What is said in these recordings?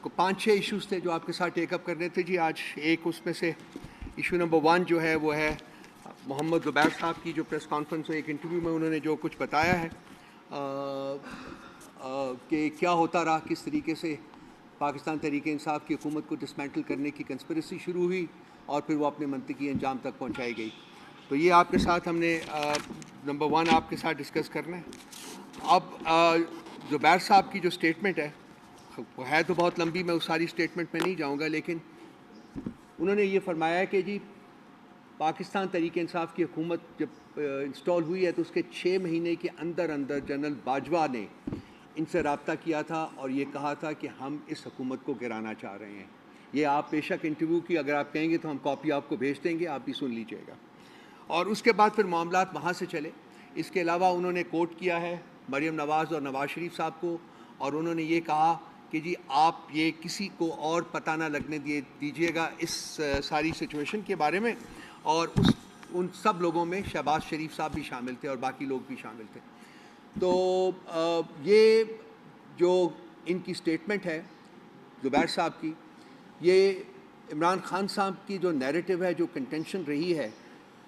5 6 issues تھے جو آپ کے ساتھ ٹیک اپ کرنے تھے جی آج. ایک اس میں سے ایشو نمبر 1 جو ہے وہ ہے محمد زبیر صاحب کی جو پریس کانفرنس میں ایک انٹرویو میں انہوں نے جو کچھ بتایا ہے کہ کیا ہوتا رہا, کس طریقے سے پاکستان تحریک انصاف کی حکومت کو ڈسمینٹل کرنے کی کنسپریسی شروع ہوئی اور پھر وہ اپنے منطقی انجام تک پہنچائی گئی. تو یہ آپ کے ساتھ ہم نے نمبر 1 آپ کے ساتھ ڈسکس کرنا ہے. اب زبیر صاحب کی جو اسٹیٹمنٹ ہے وہ ہے تو بہت لمبی, میں اس ساری اسٹیٹمنٹ میں نہیں جاؤں گا, لیکن انہوں نے یہ فرمایا کہ جی پاکستان تحریک انصاف کی حکومت جب انسٹال ہوئی ہے تو اس کے 6 مہینے کے اندر جنرل باجوہ نے ان سے رابطہ کیا تھا اور یہ کہا تھا کہ ہم اس حکومت کو گرانا چاہ رہے ہیں. یہ آپ بے شک انٹرویو کی اگر آپ کہیں گے تو ہم کاپی آپ کو بھیج دیں گے, آپ بھی سن لیجئے گا. اور اس کے بعد پھر معاملات وہاں سے چلے. اس کے علاوہ انہوں نے کوٹ کیا ہے مریم نواز اور نواز شریف صاحب کو, اور انہوں نے یہ کہا کہ جی آپ یہ کسی کو اور پتہ نہ لگنے دیجیے گا اس ساری سچویشن کے بارے میں. اور ان سب لوگوں میں شہباز شریف صاحب بھی شامل تھے اور باقی لوگ بھی شامل تھے. تو یہ جو ان کی سٹیٹمنٹ ہے زبیر صاحب کی, یہ عمران خان صاحب کی جو نیریٹو ہے, جو کنٹینشن رہی ہے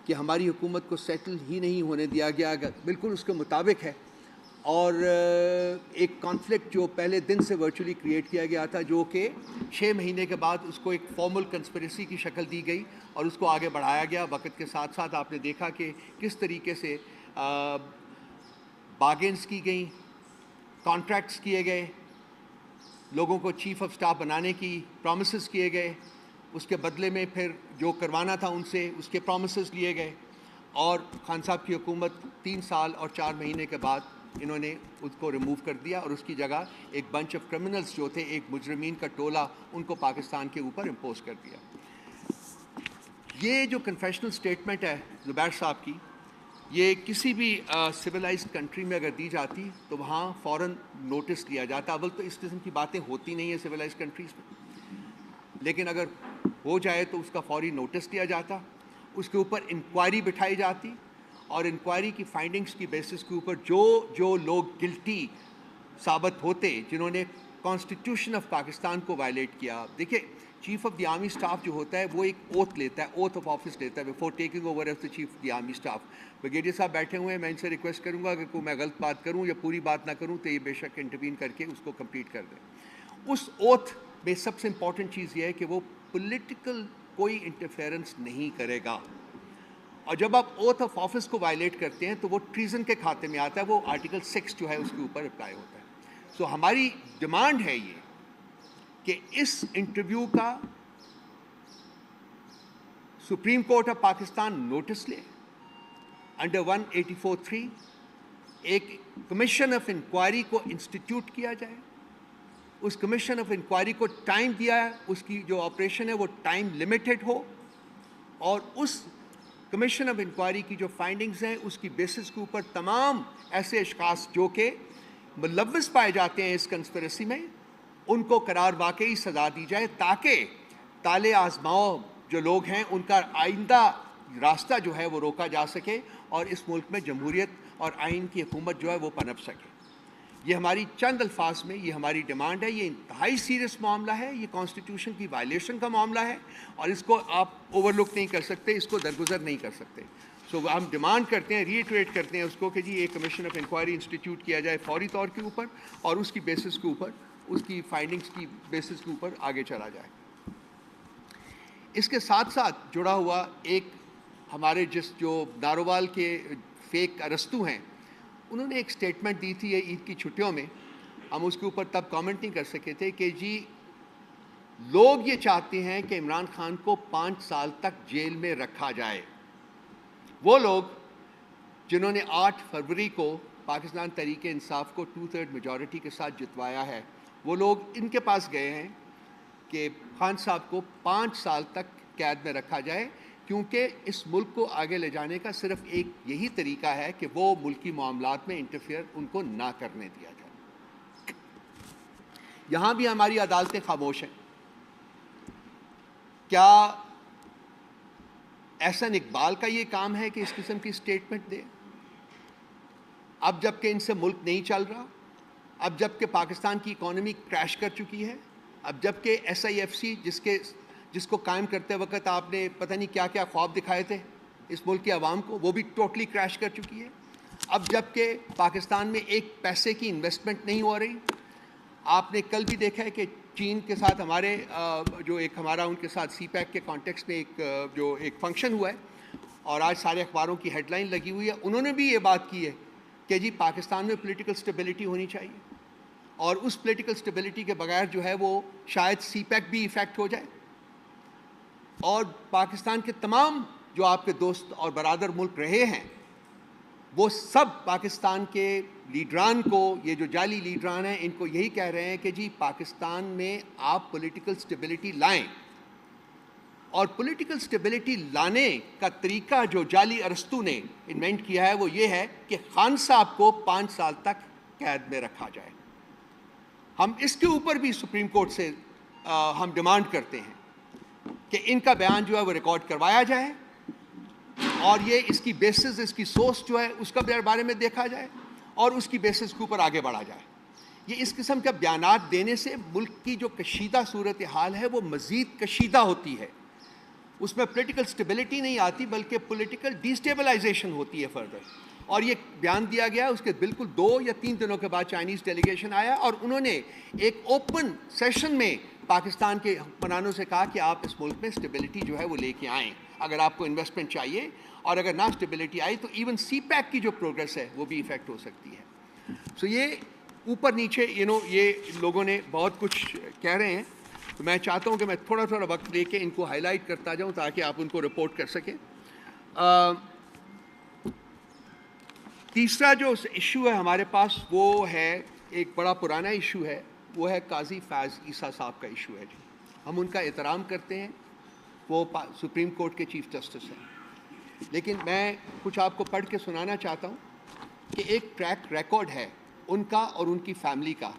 کہ ہماری حکومت کو سیٹل ہی نہیں ہونے دیا گیا, بالکل اس کے مطابق ہے. اور ایک کانفلکٹ جو پہلے دن سے ورچولی کریٹ کیا گیا تھا, جو کہ 6 مہینے کے بعد اس کو ایک فارمل کنسپریسی کی شکل دی گئی اور اس کو آگے بڑھایا گیا. وقت کے ساتھ ساتھ آپ نے دیکھا کہ کس طریقے سے بارگینز کی گئیں, کانٹریکٹس کیے گئے, لوگوں کو چیف آف سٹاف بنانے کی پرومسز کیے گئے, اس کے بدلے میں پھر جو کروانا تھا ان سے اس کے پرومسز لیے گئے, اور خان صاحب کی حکومت 3 سال اور 4 مہینے کے بعد انہوں نے اس کو ریموو کر دیا اور اس کی جگہ ایک بنچ آف کرمنلز جو تھے, ایک مجرمین کا ٹولہ, ان کو پاکستان کے اوپر امپوز کر دیا. یہ جو کنفیشنل سٹیٹمنٹ ہے زبیر صاحب کی, یہ کسی بھی سویلائزڈ کنٹری میں اگر دی جاتی تو وہاں فوراً نوٹس لیا جاتا. اول تو اس قسم کی باتیں ہوتی نہیں ہیں سویلائزڈ کنٹریز میں, لیکن اگر ہو جائے تو اس کا فوری نوٹس لیا جاتا, اس کے اوپر انکوائری بٹھائی جاتی, اور انکوائری کی فائنڈنگز کی بیسس کے اوپر جو لوگ گلٹی ثابت ہوتے, جنہوں نے کانسٹیٹیوشن آف پاکستان کو وائلیٹ کیا. دیکھیں chief of the army staff جو ہوتا ہے وہ ایک اوتھ لیتا ہے, اوتھ آف آفس لیتا ہے before taking over as the chief of the army staff. Brigadier صاحب بیٹھے ہوئے ہیں, میں ان سے ریکویسٹ کروں گا کہ میں غلط بات کروں یا پوری بات نہ کروں تو یہ بے شک انٹروین کر کے اس کو کمپلیٹ کر دیں. اس اوتھ میں سب سے امپورٹنٹ چیز یہ ہے کہ وہ پولیٹیکل کوئی انٹرفیئرنس نہیں کرے گا, اور جب آپ اوتھ آف آفس کو وائلیٹ کرتے ہیں تو وہ ٹریزن کے کھاتے میں آتا ہے, وہ آرٹیکل 6 جو ہے اس کے اوپر اپلائی ہوتا ہے. سو ہماری ڈیمانڈ ہے یہ کہ اس انٹرویو کا Supreme Court of Pakistan notice لے انڈر 184(3), ایک کمیشن آف انکوائری کو انسٹیٹیوٹ کیا جائے, اس کمیشن آف انکوائری کو ٹائم دیا ہے, اس کی جو آپریشن ہے وہ ٹائم لمیٹڈ ہو, اور اس کمیشن آف انکوائری کی جو فائنڈنگز ہیں اس کی بیسس کے اوپر تمام ایسے اشخاص جو کہ ملوث پائے جاتے ہیں اس کنسپریسی میں, ان کو قرار واقعی سزا دی جائے, تاکہ تالے آزماؤ جو لوگ ہیں ان کا آئندہ راستہ جو ہے وہ روکا جا سکے, اور اس ملک میں جمہوریت اور آئین کی حکومت جو ہے وہ پنپ سکے. یہ ہماری چند الفاظ میں یہ ہماری ڈیمانڈ ہے. یہ انتہائی سیریس معاملہ ہے, یہ کانسٹیٹیوشن کی وائلیشن کا معاملہ ہے, اور اس کو آپ اوور لک نہیں کر سکتے, اس کو درگزر نہیں کر سکتے. سو ہم ڈیمانڈ کرتے ہیں, ریٹریٹ کرتے ہیں اس کو کہ جی ایک کمیشن آف انکوائری انسٹیٹیوٹ کیا جائے فوری طور کے اوپر, اور اس کی بیسس کے اوپر, اس کی فائنڈنگز کی بیسس کے اوپر آگے چلا جائے. اس کے ساتھ ساتھ جڑا ہوا ایک ہمارے جو نارووال کے فیک ارسطو ہیں, انہوں نے ایک سٹیٹمنٹ دی تھی عید کی چھٹیوں میں, ہم اس کے اوپر تب کامنٹ نہیں کر سکے تھے, کہ جی لوگ یہ چاہتے ہیں کہ عمران خان کو 5 سال تک جیل میں رکھا جائے. وہ لوگ جنہوں نے 8 فروری کو پاکستان تحریک انصاف کو 2/3 میجورٹی کے ساتھ جتوایا ہے, وہ لوگ ان کے پاس گئے ہیں کہ خان صاحب کو 5 سال تک قید میں رکھا جائے, کیونکہ اس ملک کو آگے لے جانے کا صرف ایک یہی طریقہ ہے کہ وہ ملکی معاملات میں انٹرفیئر ان کو نہ کرنے دیا جائے. یہاں بھی ہماری عدالتیں خاموش ہیں. کیا احسن اقبال کا یہ کام ہے کہ اس قسم کی سٹیٹمنٹ دے؟ اب جب کہ ان سے ملک نہیں چل رہا, اب جب کہ پاکستان کی اکانومی کریش کر چکی ہے, اب جب کہ SIFC جس کو قائم کرتے وقت آپ نے پتہ نہیں کیا کیا خواب دکھائے تھے اس ملک کی عوام کو، وہ بھی ٹوٹلی کریش کر چکی ہے. اب جب کہ پاکستان میں ایک پیسے کی انویسٹمنٹ نہیں ہو رہی. آپ نے کل بھی دیکھا ہے کہ چین کے ساتھ ہمارے جو ایک ہمارا ان کے ساتھ CPEC کے کانٹیکس میں ایک فنکشن ہوا ہے اور آج سارے اخباروں کی ہیڈ لائن لگی ہوئی ہے. انہوں نے بھی یہ بات کی ہے کہ جی پاکستان میں پولیٹیکل سٹیبلٹی ہونی چاہیے اور اس پولیٹیکل سٹیبلٹی کے بغیر جو ہے وہ شاید CPEC بھی ایفیکٹ ہو جائے. اور پاکستان کے تمام جو آپ کے دوست اور برادر ملک رہے ہیں وہ سب پاکستان کے لیڈران کو، یہ جو جعلی لیڈران ہیں، ان کو یہی کہہ رہے ہیں کہ جی پاکستان میں آپ پولیٹیکل سٹیبلٹی لائیں. اور پولیٹیکل سٹیبلٹی لانے کا طریقہ جو جعلی ارسطو نے انوینٹ کیا ہے وہ یہ ہے کہ خان صاحب کو 5 سال تک قید میں رکھا جائے. ہم اس کے اوپر بھی سپریم کورٹ سے ہم ڈیمانڈ کرتے ہیں کہ ان کا بیان جو ہے وہ ریکارڈ کروایا جائے اور یہ اس کی بیسس، اس کی سورس جو ہے اس کا بارے میں دیکھا جائے اور اس کی بیسس کے اوپر آگے بڑھا جائے. یہ اس قسم کے بیانات دینے سے ملک کی جو کشیدہ صورتحال ہے وہ مزید کشیدہ ہوتی ہے. اس میں پولیٹیکل سٹیبلٹی نہیں آتی بلکہ پولیٹیکل ڈیسٹیبلائزیشن ہوتی ہے فردر. اور یہ بیان دیا گیا اس کے بالکل 2 یا 3 دنوں کے بعد چائنیز ڈیلیگیشن آیا اور انہوں نے ایک اوپن سیشن میں پاکستان کے حکمرانوں سے کہا کہ آپ اس ملک میں سٹیبلٹی جو ہے وہ لے کے آئیں اگر آپ کو انویسٹمنٹ چاہیے، اور اگر نہ سٹیبلٹی آئی تو ایون CPEC کی جو پروگریس ہے وہ بھی ایفیکٹ ہو سکتی ہے. سو یہ اوپر نیچے یہ لوگوں نے بہت کچھ کہہ رہے ہیں. تو میں چاہتا ہوں کہ میں تھوڑا وقت لے کے ان کو ہائی لائٹ کرتا جاؤں تاکہ آپ ان کو رپورٹ کر سکیں. تیسرا جو ایشو ہے ہمارے پاس وہ ہے ایک بڑا پرانا ایشو ہے، وہ ہے قاضی فیاض عیسیٰ صاحب کا ایشو ہے. جی ہم ان کا احترام کرتے ہیں، وہ سپریم کورٹ کے چیف جسٹس ہیں، لیکن میں کچھ آپ کو پڑھ کے سنانا چاہتا ہوں کہ ایک ٹریک ریکارڈ ہے ان کا اور ان کی فیملی کا،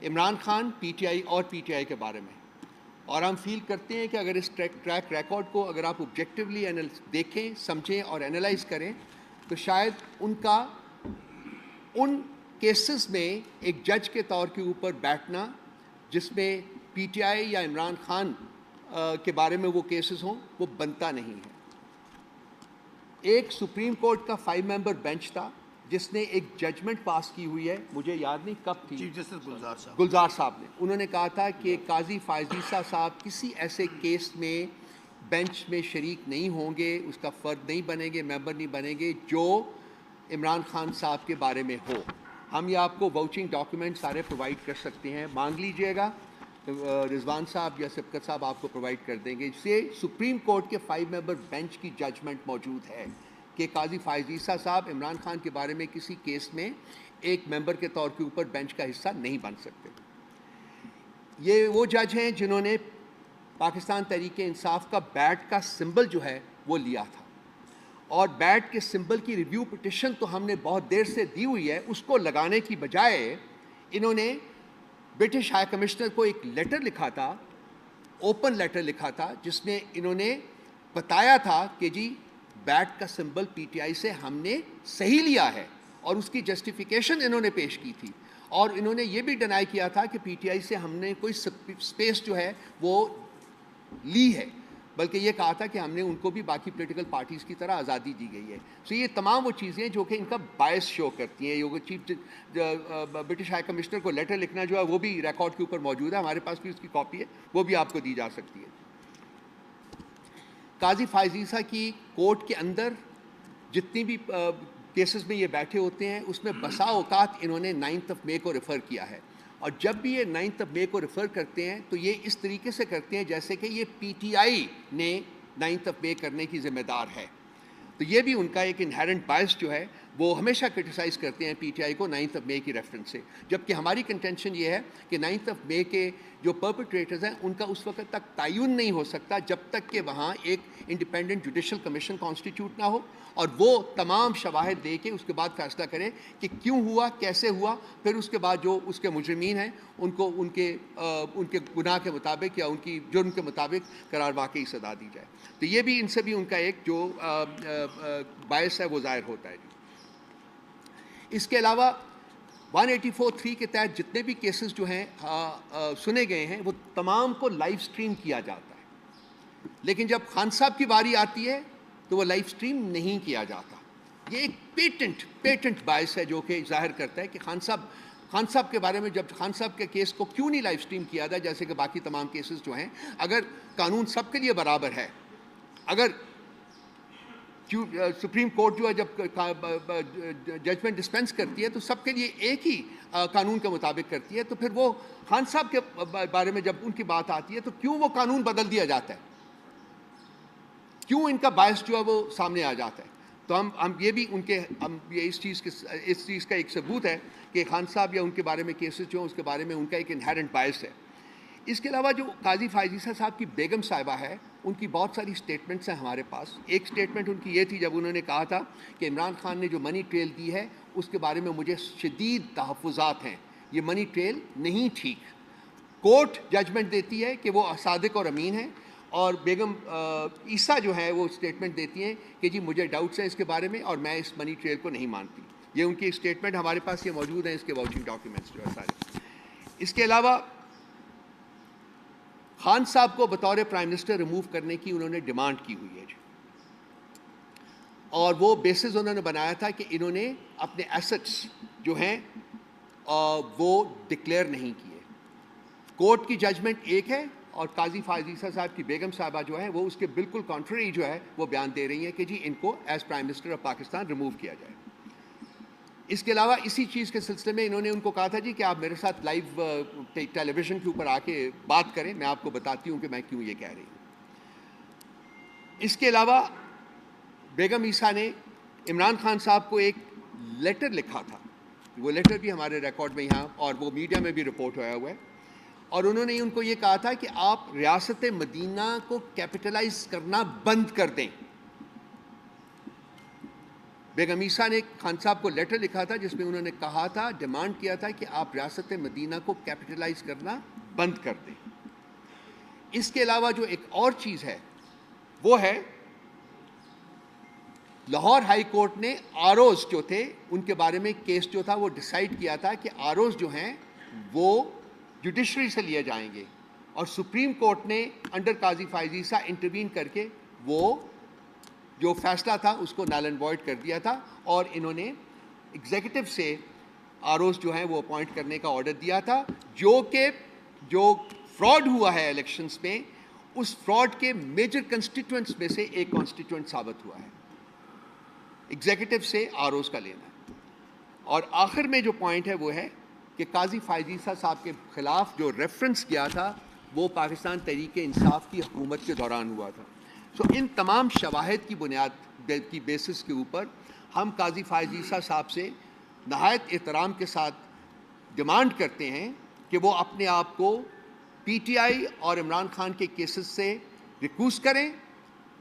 عمران خان، PTI اور PTI کے بارے میں. اور ہم فیل کرتے ہیں کہ اگر اس ٹریک ریکارڈ کو اگر آپ آبجیکٹیولی دیکھیں، سمجھیں اور انالائز کریں تو شاید ان کا ان کیسز میں ایک جج کے طور کے اوپر بیٹھنا جس میں PTI یا عمران خان کے بارے میں وہ کیسز ہوں وہ بنتا نہیں ہے. ایک سپریم کورٹ کا 5 ممبر بینچ تھا جس نے ایک ججمنٹ پاس کی ہوئی ہے، مجھے یاد نہیں کب تھی، چیف جسٹس گلزار صاحب نے. انہوں نے کہا تھا کہ قاضی فیاض عیسیٰ صاحب کسی ایسے کیس میں بینچ میں شریک نہیں ہوں گے، اس کا فرد نہیں بنیں گے، ممبر نہیں بنیں گے جو عمران خان صاحب کے بارے میں ہو. ہم یہ آپ کو واؤچنگ ڈاکیومنٹ سارے پرووائڈ کر سکتے ہیں، مانگ لیجئے گا، رضوان صاحب یا سبقت صاحب آپ کو پرووائڈ کر دیں گے. اس سے سپریم کورٹ کے 5 ممبر بینچ کی ججمنٹ موجود ہے کہ قاضی فیاض عیسیٰ صاحب عمران خان کے بارے میں کسی کیس میں ایک ممبر کے طور کے اوپر بینچ کا حصہ نہیں بن سکتے. یہ وہ جج ہیں جنہوں نے پاکستان تحریک انصاف کا بیٹ کا سمبل جو ہے وہ لیا تھا، اور بیٹ کے سمبل کی ریویو پٹیشن تو ہم نے بہت دیر سے دی ہوئی ہے، اس کو لگانے کی بجائے انہوں نے برٹش ہائی کمشنر کو ایک لیٹر لکھا تھا، اوپن لیٹر لکھا تھا، جس میں انہوں نے بتایا تھا کہ جی بیٹ کا سمبل PTI سے ہم نے صحیح لیا ہے، اور اس کی جسٹیفیکیشن انہوں نے پیش کی تھی. اور انہوں نے یہ بھی ڈینائی کیا تھا کہ PTI سے ہم نے کوئی سپیس جو ہے وہ لی ہے، بلکہ یہ کہا تھا کہ ہم نے ان کو بھی باقی پولیٹیکل پارٹیز کی طرح آزادی دی گئی ہے. سو یہ تمام وہ چیزیں جو کہ ان کا باعث شو کرتی ہیں. یہ چیف برٹش ہائی کمشنر کو لیٹر لکھنا جو ہے وہ بھی ریکارڈ کے اوپر موجود ہے، ہمارے پاس بھی اس کی کاپی ہے، وہ بھی آپ کو دی جا سکتی ہے. قاضی فیاض عیسیٰ کی کورٹ کے اندر جتنی بھی کیسز میں یہ بیٹھے ہوتے ہیں اس میں بسا اوقات انہوں نے 9 مئی کو ریفر کیا ہے، اور جب بھی یہ 9 مئی کو ریفر کرتے ہیں تو یہ اس طریقے سے کرتے ہیں جیسے کہ یہ PTI نے 9 مئی کرنے کی ذمہ دار ہے. تو یہ بھی ان کا ایک انہیرنٹ باعث جو ہے وہ ہمیشہ کرٹیسائز کرتے ہیں PTI کو 9 مئی کی ریفرنس سے، جبکہ ہماری کنٹینشن یہ ہے کہ 9 مئی کے جو پرپیٹریٹرز ہیں ان کا اس وقت تک تعین نہیں ہو سکتا جب تک کہ وہاں ایک انڈیپینڈنٹ جوڈیشل کمیشن کانسٹیٹیوٹ نہ ہو اور وہ تمام شواہد دے کے اس کے بعد فیصلہ کرے کہ کیوں ہوا، کیسے ہوا، پھر اس کے بعد جو اس کے مجرمین ہیں ان کو ان کے گناہ کے مطابق یا ان کی جرم کے مطابق قرار واقعی سزا دی جائے. تو یہ بھی ان سے بھی ان کا ایک جو باعث ہے وہ ظاہر ہوتا ہے. اس کے علاوہ 184(3) کے تحت جتنے بھی کیسز جو ہیں سنے گئے ہیں وہ تمام کو لائیو سٹریم کیا جاتا ہے، لیکن جب خان صاحب کی باری آتی ہے تو وہ لائیو سٹریم نہیں کیا جاتا. یہ ایک پیٹنٹ باعث ہے جو کہ ظاہر کرتا ہے کہ خان صاحب کے بارے میں، جب خان صاحب کے کیس کو کیوں نہیں لائیو سٹریم کیا جائے جیسے کہ باقی تمام کیسز جو ہیں. اگر قانون سب کے لیے برابر ہے، اگر سپریم کورٹ جو ہے جب ججمنٹ ڈسپینس کرتی ہے تو سب کے لیے ایک ہی قانون کے مطابق کرتی ہے، تو پھر وہ خان صاحب کے بارے میں جب ان کی بات آتی ہے تو کیوں وہ قانون بدل دیا جاتا ہے، کیوں ان کا باعث جو ہے وہ سامنے آ جاتا ہے. تو ہم یہ بھی ان کے یہ اس چیز کا ایک ثبوت ہے کہ خان صاحب یا ان کے بارے میں کیسز جو ہیں اس کے بارے میں ان کا ایک انہیرنٹ باعث ہے. اس کے علاوہ جو قاضی فائز عیسیٰ صاحب کی بیگم صاحبہ ہے، ان کی بہت ساری سٹیٹمنٹس ہیں ہمارے پاس. ایک سٹیٹمنٹ ان کی یہ تھی جب انہوں نے کہا تھا کہ عمران خان نے جو منی ٹریل دی ہے اس کے بارے میں مجھے شدید تحفظات ہیں، یہ منی ٹریل نہیں ٹھیک. کورٹ ججمنٹ دیتی ہے کہ وہ صادق اور امین ہیں، اور بیگم عیسیٰ جو ہے وہ اسٹیٹمنٹ دیتی ہیں کہ جی مجھے ڈاؤٹس ہیں اس کے بارے میں اور میں اس منی ٹریل کو نہیں مانتی. یہ ان کی اسٹیٹمنٹ ہمارے پاس یہ موجود ہیں، اس کے واچنگ ڈاکیومنٹس جو ہے سارے. اس کے علاوہ خان صاحب کو بطور پرائم منسٹر ریموو کرنے کی انہوں نے ڈیمانڈ کی ہوئی ہے جی، اور وہ بیسز انہوں نے بنایا تھا کہ انہوں نے اپنے ایسٹس جو ہیں وہ ڈکلیئر نہیں کیے. کورٹ کی ججمنٹ ایک ہے اور قاضی فائز عیسیٰ صاحب کی بیگم صاحبہ جو ہے وہ اس کے بالکل کانٹریری جو ہے وہ بیان دے رہی ہیں کہ جی ان کو as prime minister of Pakistan remove کیا جائے. اس کے علاوہ اسی چیز کے سلسلے میں انہوں نے ان کو کہا تھا جی کہ آپ میرے ساتھ لائیو ٹیلی ویژن کے اوپر آ کے بات کریں، میں آپ کو بتاتی ہوں کہ میں کیوں یہ کہہ رہی ہوں. اس کے علاوہ بیگم عیسیٰ نے عمران خان صاحب کو ایک لیٹر لکھا تھا، وہ لیٹر بھی ہمارے ریکارڈ میں یہاں اور وہ میڈیا میں بھی رپورٹ ہوا ہے، اور انہوں نے ان کو یہ کہا تھا کہ آپ ریاست مدینہ کو کیپٹلائز کرنا بند کر دیں. بیگم عیسیٰ نے خان صاحب کو لیٹر لکھا تھا جس میں انہوں نے کہا تھا، ڈیمانڈ کیا تھا کہ آپ ریاست مدینہ کو کیپٹلائز کرنا بند کر دیں. اس کے علاوہ جو ایک اور چیز ہے وہ ہے لاہور ہائی کورٹ نے آروز جو تھے ان کے بارے میں کیس جو تھا وہ ڈیسائیڈ کیا تھا کہ آروز جو ہیں وہ جوڈیشری سے لیے جائیں گے، اور سپریم کورٹ نے انڈر قاضی فائز عیسیٰ انٹروین کر کے وہ جو فیصلہ تھا اس کو نل اینڈ وائڈ کر دیا تھا، اور انہوں نے ایگزیکٹو سے آروز جو ہیں وہ اپوائنٹ کرنے کا آرڈر دیا تھا، جو فراڈ ہوا ہے الیکشنز میں اس فراڈ کے میجر کنسٹیٹوئنٹس میں سے ایک کانسٹیٹوئنٹ ثابت ہوا ہے. ایگزیکٹو سے آروز کا لینا. اور آخر میں جو پوائنٹ ہے وہ ہے کہ قاضی فائز عیسیٰ صاحب کے خلاف جو ریفرنس کیا تھا وہ پاکستان تحریک انصاف کی حکومت کے دوران ہوا تھا. ان تمام شواہد کی بنیاد کی بیسس کے اوپر ہم قاضی فائز عیسیٰ صاحب سے نہایت احترام کے ساتھ ڈیمانڈ کرتے ہیں کہ وہ اپنے آپ کو پی ٹی آئی اور عمران خان کے کیسز سے ریکوز کریں.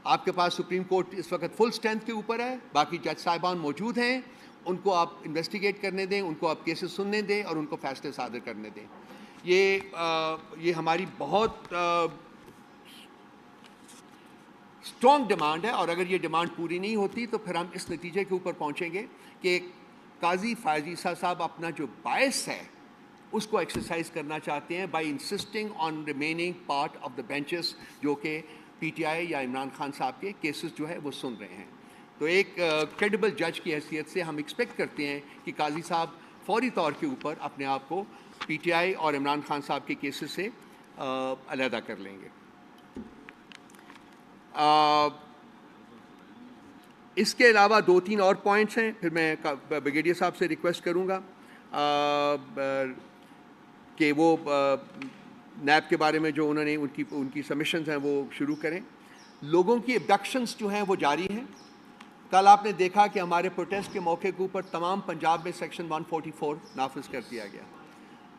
آپ کے پاس سپریم کورٹ اس وقت فل اسٹرینتھ کے اوپر ہے، باقی جج صاحبان موجود ہیں، ان کو آپ انویسٹیگیٹ کرنے دیں، ان کو آپ کیسز سننے دیں اور ان کو فیصلے صادر کرنے دیں. یہ ہماری بہت اسٹرانگ ڈیمانڈ ہے، اور اگر یہ ڈیمانڈ پوری نہیں ہوتی تو پھر ہم اس نتیجے کے اوپر پہنچیں گے کہ قاضی فائز عیسیٰ صاحب اپنا جو باعث ہے اس کو ایکسرسائز کرنا چاہتے ہیں by insisting on remaining part of the benches جو کہ پی ٹی آئی یا عمران خان صاحب کے کیسز جو ہے وہ سن رہے ہیں. تو ایک کریڈیبل جج کی حیثیت سے ہم ایکسپیکٹ کرتے ہیں کہ قاضی صاحب فوری طور کے اوپر اپنے آپ کو پی ٹی آئی اور عمران خان صاحب کے کیسز سے علیحدہ کر لیں گے. اس کے علاوہ 2-3 اور پوائنٹس ہیں، پھر میں بریگیڈیئر صاحب سے ریکویسٹ کروں گا کہ وہ نیب کے بارے میں جو انہوں نے ان کی سبمیشنز ہیں وہ شروع کریں. لوگوں کی ابڈکشنز جو ہیں وہ جاری ہیں. کل آپ نے دیکھا کہ ہمارے پروٹیسٹ کے موقع کے اوپر تمام پنجاب میں سیکشن 144 نافذ کر دیا گیا.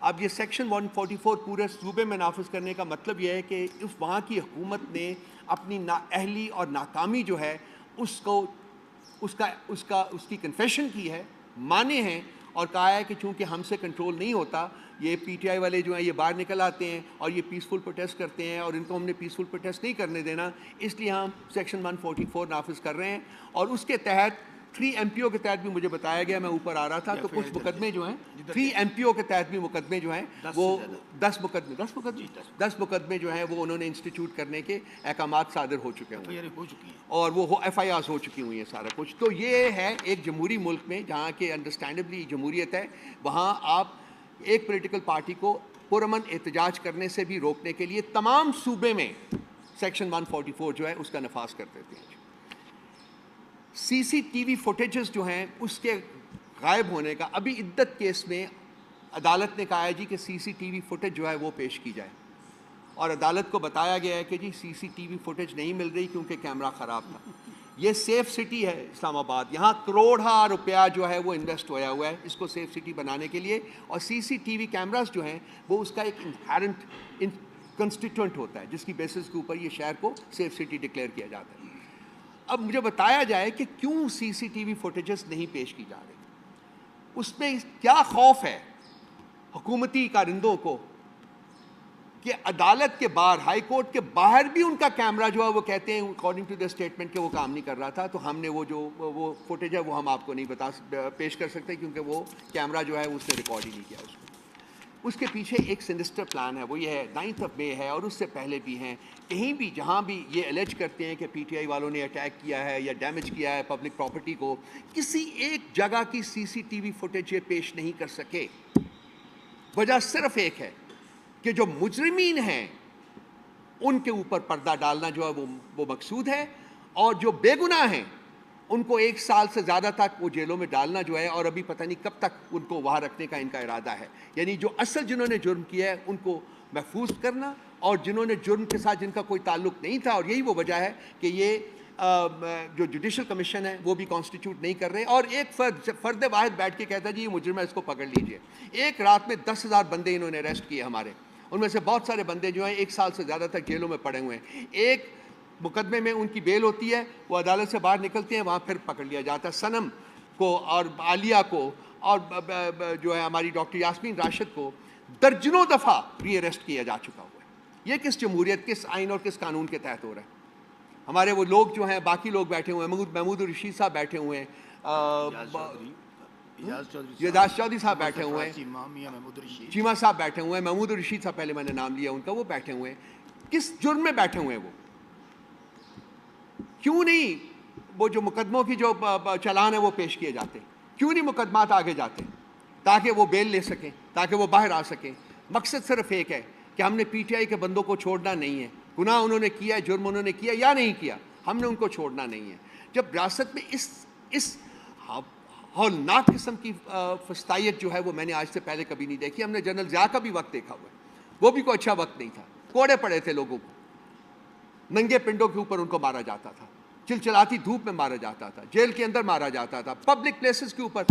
اب یہ سیکشن 144 پورے صوبے میں نافذ کرنے کا مطلب یہ ہے کہ وہاں کی حکومت نے اپنی نااہلی اور ناکامی جو ہے اس کی کنفیشن کی ہے، مانے ہیں، اور کہا ہے کہ چونکہ ہم سے کنٹرول نہیں ہوتا، یہ پی ٹی آئی والے جو ہیں یہ باہر نکل آتے ہیں اور یہ پیسفل پروٹیسٹ کرتے ہیں اور ان کو ہم نے پیسفل پروٹیسٹ نہیں کرنے دینا، اس لیے ہم سیکشن 144 نافذ کر رہے ہیں. اور اس کے تحت 3 MPO کے تحت بھی مجھے بتایا گیا, میں اوپر آ رہا تھا تو کچھ مقدمے جو ہیں 3 MPO کے تحت بھی مقدمے جو ہیں وہ 10 مقدمے جو ہیں وہ انہوں نے انسٹیٹیوٹ کرنے کے احکامات صادر ہو چکے ہیں اور وہ FIRs ہو چکی ہوئی ہیں سارا کچھ. تو یہ ہے ایک جمہوری ملک میں جہاں کہ انڈرسٹینڈبلی جمہوریت ہے, وہاں آپ ایک پولیٹیکل پارٹی کو پرامن احتجاج کرنے سے بھی روکنے کے لیے تمام صوبے میں سیکشن 144 جو ہے اس کا نفاذ کر دیتے ہیں. CCTV فوٹیجز جو ہیں اس کے غائب ہونے کا, ابھی عدت کیس میں عدالت نے کہا ہے جی کہ CCTV فوٹیج جو ہے وہ پیش کی جائے, اور عدالت کو بتایا گیا ہے کہ جی CCTV فوٹیج نہیں مل رہی کیونکہ کیمرہ خراب تھا. یہ سیف سٹی ہے اسلام آباد, یہاں کروڑا روپیہ جو ہے وہ انویسٹ ہوا ہے اس کو سیف سٹی بنانے کے لیے, اور CCTV کیمراز جو ہیں وہ اس کا ایک انہیرنٹ کنسٹیٹوئنٹ ہوتا ہے جس کی بیسس کے اوپر یہ شہر کو سیف سٹی ڈکلیئر کیا جاتا ہے. اب مجھے بتایا جائے کہ کیوں CCTV فوٹیجز نہیں پیش کی جا رہی, اس میں کیا خوف ہے حکومتی کارندوں کو کہ عدالت کے باہر, ہائی کورٹ کے باہر بھی ان کا کیمرہ جو ہے وہ کہتے ہیں اکارڈنگ ٹو دا اسٹیٹمنٹ کہ وہ کام نہیں کر رہا تھا, تو ہم نے وہ فوٹیج ہے وہ ہم آپ کو نہیں پیش کر سکتے کیونکہ وہ کیمرہ جو ہے اس نے ریکارڈ ہی نہیں کیا اس کو. اس کے پیچھے ایک سینسٹر پلان ہے, وہ یہ ہے 9 مئی ہے اور اس سے پہلے بھی ہیں, کہیں بھی جہاں بھی یہ الیج کرتے ہیں کہ PTI والوں نے اٹیک کیا ہے یا ڈیمیج کیا ہے پبلک پراپرٹی کو, کسی ایک جگہ کی CCTV فوٹیج یہ پیش نہیں کر سکے. وجہ صرف ایک ہے کہ جو مجرمین ہیں ان کے اوپر پردہ ڈالنا جو ہے وہ مقصود ہے, اور جو بے گناہ ہیں ان کو 1 سال سے زیادہ تک وہ جیلوں میں ڈالنا جو ہے, اور ابھی پتہ نہیں کب تک ان کو وہاں رکھنے کا ان کا ارادہ ہے. یعنی جو اصل جنہوں نے جرم کیا ہے ان کو محفوظ کرنا, اور جنہوں نے جرم کے ساتھ جن کا کوئی تعلق نہیں تھا, اور یہی وہ وجہ ہے کہ یہ جو جوڈیشل کمیشن ہے وہ بھی کانسٹیٹیوٹ نہیں کر رہے, اور ایک فرد واحد بیٹھ کے کہتا ہے جی یہ مجرم ہے اس کو پکڑ لیجئے. ایک رات میں 10,000 بندے انہوں نے اریسٹ کیے ہمارے, ان میں سے بہت سارے بندے جو ہیں 1 سال سے زیادہ تک جیلوں میں پڑے ہوئے ہیں. ایک مقدمے میں ان کی بیل ہوتی ہے, وہ عدالت سے باہر نکلتے ہیں, وہاں پھر پکڑ لیا جاتا ہے. سنم کو اور عالیہ کو اور جو ہے ہماری ڈاکٹر یاسمین راشد کو درجنوں دفعہ ری اریسٹ کیا جا چکا ہوا ہے. یہ کس جمہوریت, کس آئین اور کس قانون کے تحت ہو رہا ہے؟ ہمارے وہ لوگ جو ہیں باقی لوگ بیٹھے ہوئے ہیں, محمود الرشید صاحب بیٹھے ہوئے ہیں, اعجاز چودھری صاحب بیٹھے ہوئے ہیں, چیمہ صاحب بیٹھے ہوئے ہیں, محمود الرشید صاحب پہلے میں نے نام لیا ان کا, وہ بیٹھے ہوئے ہیں. کس جرم میں بیٹھے ہوئے ہیں وہ؟ کیوں نہیں وہ جو مقدموں کی جو چلان ہے وہ پیش کیے جاتے, کیوں نہیں مقدمات آگے جاتے تاکہ وہ بیل لے سکیں, تاکہ وہ باہر آ سکیں؟ مقصد صرف ایک ہے کہ ہم نے PTI کے بندوں کو چھوڑنا نہیں ہے, گناہ انہوں نے کیا ہے, جرم انہوں نے کیا یا نہیں کیا, ہم نے ان کو چھوڑنا نہیں ہے. جب ریاست میں اس ہولناک قسم کی فسطائیت جو ہے وہ میں نے آج سے پہلے کبھی نہیں دیکھی. ہم نے جنرل ضیاء کا بھی وقت دیکھا ہوا ہے, وہ بھی کوئی اچھا وقت نہیں تھا, کوڑے پڑے تھے لوگوں کو, ننگے پنڈوں کے اوپر ان کو مارا جاتا تھا, چلچلاتی دھوپ میں مارا جاتا تھا, جیل کے اندر مارا جاتا تھا, پبلک پلیسز کے اوپر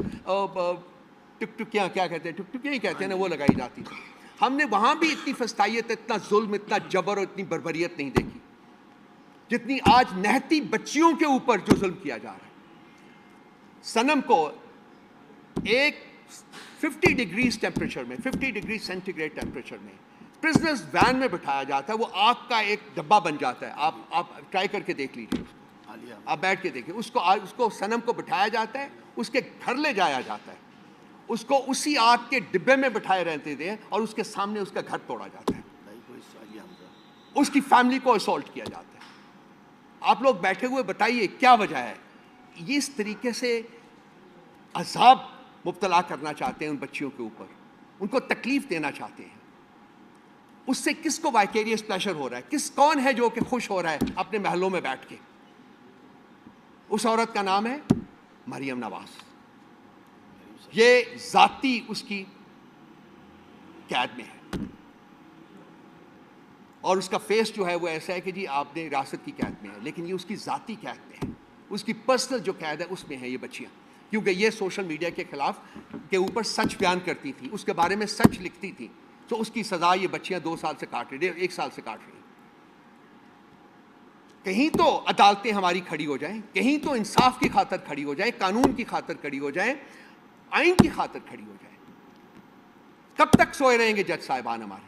ٹکٹکیاں کیا کہتے ہیں, ٹکٹکیاں ہی کہتے ہیں نا, وہ لگائی جاتی تھی. ہم نے وہاں بھی اتنی فسطائیت, اتنا ظلم, اتنا جبر اور اتنی بربریت نہیں دیکھی جتنی آج نہتی بچیوں کے اوپر جو ظلم کیا جا رہا ہے. سنم کو ایک 50 ڈگریز ٹیمپریچر میں, 50 ڈگری سینٹی گریڈ ٹیمپریچر میں پرزنرز وین میں بٹھایا جاتا ہے, وہ آگ کا ایک ڈبہ بن جاتا ہے. آپ ٹرائی کر کے دیکھ لیجیے, آپ بیٹھ کے دیکھیں اس کو سنم کو بٹھایا جاتا ہے, اس کے گھر لے جایا جاتا ہے, اس کو اسی آگ کے ڈبے میں بٹھائے رہتے تھے, اور اس کے سامنے اس کا گھر توڑا جاتا ہے, اس کی فیملی کو اسالٹ کیا جاتا ہے. آپ لوگ بیٹھے ہوئے بتائیے کیا وجہ ہے؟ یہ اس طریقے سے عذاب مبتلا کرنا چاہتے ہیں ان بچیوں کے اوپر, ان کو تکلیف دینا چاہتے ہیں. اس سے کس کو وائکیریس پلیشر ہو رہا ہے؟ کون ہے جو کہ خوش ہو رہا ہے اپنے محلوں میں بیٹھ کے؟ اس عورت کا نام ہے مریم نواز. یہ ذاتی اس کی قید میں ہے, اور اس کا فیس جو ہے وہ ایسا ہے کہ جی آپ نے ریاست کی قید میں ہے, لیکن یہ اس کی ذاتی قید میں ہے, اس کی پرسنل جو قید ہے اس میں ہے یہ بچیاں, کیونکہ یہ سوشل میڈیا کے خلاف کے اوپر سچ بیان کرتی تھی, اس کے بارے میں سچ لکھتی تھی, تو اس کی سزا یہ بچیاں 2 سال سے کاٹ رہی, 1 سال سے کاٹ رہی. کہیں تو عدالتیں ہماری کھڑی ہو جائیں, کہیں تو انصاف کی خاطر کھڑی ہو جائیں, قانون کی خاطر کھڑی ہو جائیں, آئین کی خاطر کھڑی ہو جائیں. کب تک سوئے رہیں گے جج صاحبان ہمارے؟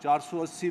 480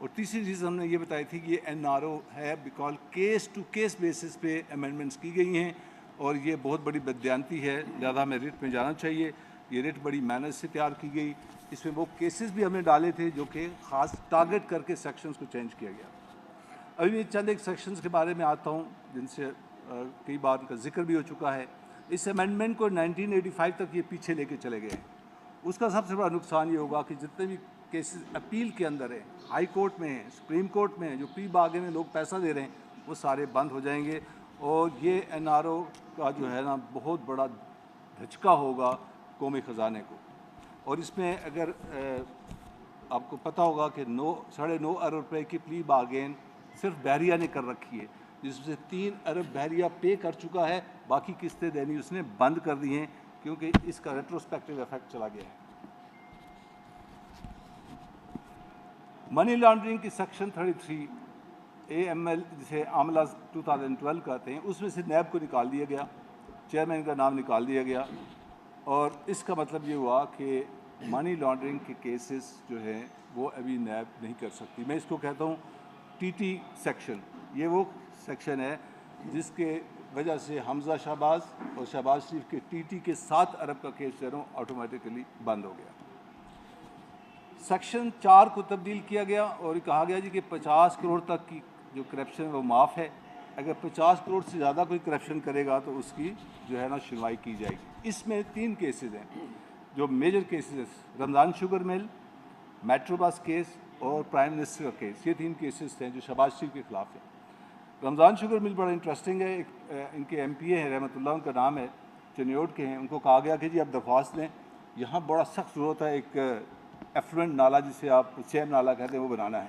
اور تیسری چیز ہم نے یہ بتائی تھی کہ یہ NRO ہے because case to case basis پہ امینڈمنٹس کی گئی ہیں اور یہ بہت بڑی بددیانتی ہے، لہٰذا ہمیں ریٹ میں جانا چاہیے. یہ ریٹ بڑی محنت سے تیار کی گئی، اس میں وہ کیسز بھی ہم نے ڈالے تھے جو کہ خاص ٹارگٹ کر کے سیکشنز کو چینج کیا گیا. ابھی میں چند ایک سیکشنز کے بارے میں آتا ہوں جن سے کئی بار ان کا ذکر بھی ہو چکا ہے. اس امینڈمنٹ کو 1985 تک یہ پیچھے لے کے چلے گئے ہیں. اس کا سب سے بڑا نقصان یہ ہوگا کہ جتنے بھی کیسز اپیل کے اندر ہیں، ہائی کورٹ میں ہیں، سپریم کورٹ میں ہیں، جو پری بارگین میں لوگ پیسہ دے رہے ہیں وہ سارے بند ہو جائیں گے. اور یہ NRO کا جو ہے نا بہت بڑا دھچکا ہوگا قومی خزانے کو. اور اس میں اگر آپ کو پتہ ہوگا کہ 9.5 ارب روپے کی پلی بارگین صرف بحریہ نے کر رکھی ہے، جس میں سے 3 ارب بحریہ پے کر چکا ہے، باقی قسطیں دینی اس نے بند کر دی ہیں کیونکہ اس کا ریٹروسپیکٹو ایفیکٹ چلا گیا ہے. منی لانڈرنگ کی سیکشن 33 AML جسے عاملہ 2012 کہتے ہیں، اس میں سے نیب کو نکال دیا گیا، چیئرمین کا نام نکال دیا گیا. اور اس کا مطلب یہ ہوا کہ منی لانڈرنگ کے کیسز جو ہیں وہ ابھی نیب نہیں کر سکتی. میں اس کو کہتا ہوں TT سیکشن. یہ وہ سیکشن ہے جس کے وجہ سے حمزہ شہباز اور شہباز شریف کے TT کے 7 ارب کا کیس جو ہے آٹومیٹیکلی بند ہو گیا. سیکشن 4 کو تبدیل کیا گیا اور کہا گیا جی کہ 50 کروڑ تک کی جو کرپشن ہے وہ معاف ہے. اگر 50 کروڑ سے زیادہ کوئی کرپشن کرے گا تو اس کی جو ہے نا سنوائی کی جائے گی. اس میں 3 کیسز ہیں جو میجر کیسز ہیں: Ramzan sugar mill, metro bus case اور پرائم منسٹر کا کیس. یہ 3 کیسز ہیں جو شہباز شریف کے خلاف ہیں. رمضان شوگر مل بڑا انٹرسٹنگ ہے. ان کے MP ہیں رحمۃ اللہ، ان کا نام ہے، چنیوٹ کے ہیں. ان کو کہا گیا کہ جی آپ درخواست دیں، یہاں بڑا سخت ضرورت ہے ایک ایفلوئنٹ نالا جسے آپ چیم نالا کہتے ہیں وہ بنانا ہے.